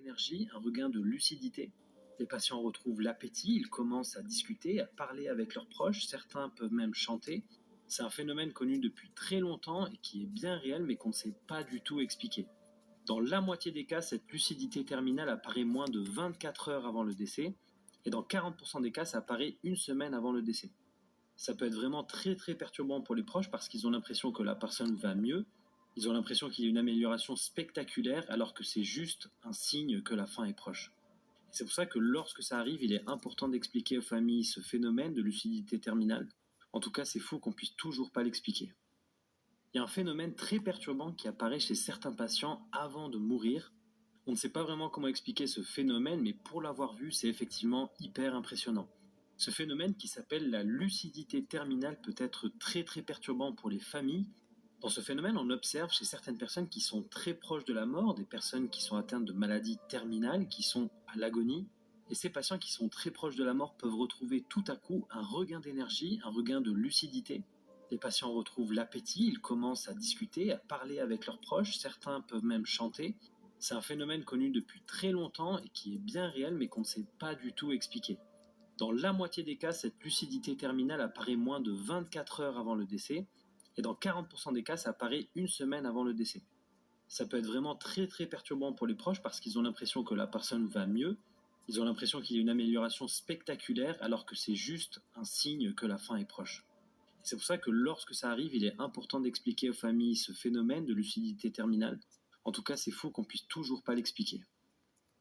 d'énergie, un regain de lucidité. Les patients retrouvent l'appétit, ils commencent à discuter, à parler avec leurs proches, certains peuvent même chanter. C'est un phénomène connu depuis très longtemps et qui est bien réel mais qu'on ne sait pas du tout expliquer. Dans la moitié des cas, cette lucidité terminale apparaît moins de 24 heures avant le décès et dans 40% des cas, ça apparaît une semaine avant le décès. Ça peut être vraiment très très perturbant pour les proches parce qu'ils ont l'impression que la personne va mieux, ils ont l'impression qu'il y a une amélioration spectaculaire alors que c'est juste un signe que la fin est proche. Et c'est pour ça que lorsque ça arrive, il est important d'expliquer aux familles ce phénomène de lucidité terminale. En tout cas, c'est fou qu'on puisse toujours pas l'expliquer. Il y a un phénomène très perturbant qui apparaît chez certains patients avant de mourir. On ne sait pas vraiment comment expliquer ce phénomène, mais pour l'avoir vu, c'est effectivement hyper impressionnant. Ce phénomène qui s'appelle la lucidité terminale peut être très très perturbant pour les familles. Dans ce phénomène, on observe chez certaines personnes qui sont très proches de la mort, des personnes qui sont atteintes de maladies terminales, qui sont à l'agonie. Et ces patients qui sont très proches de la mort peuvent retrouver tout à coup un regain d'énergie, un regain de lucidité. Les patients retrouvent l'appétit, ils commencent à discuter, à parler avec leurs proches, certains peuvent même chanter. C'est un phénomène connu depuis très longtemps et qui est bien réel mais qu'on ne sait pas du tout expliquer. Dans la moitié des cas, cette lucidité terminale apparaît moins de 24 heures avant le décès et dans 40% des cas, ça apparaît une semaine avant le décès. Ça peut être vraiment très très perturbant pour les proches parce qu'ils ont l'impression que la personne va mieux, ils ont l'impression qu'il y a une amélioration spectaculaire alors que c'est juste un signe que la fin est proche. C'est pour ça que lorsque ça arrive, il est important d'expliquer aux familles ce phénomène de lucidité terminale. En tout cas, c'est fou qu'on puisse toujours pas l'expliquer.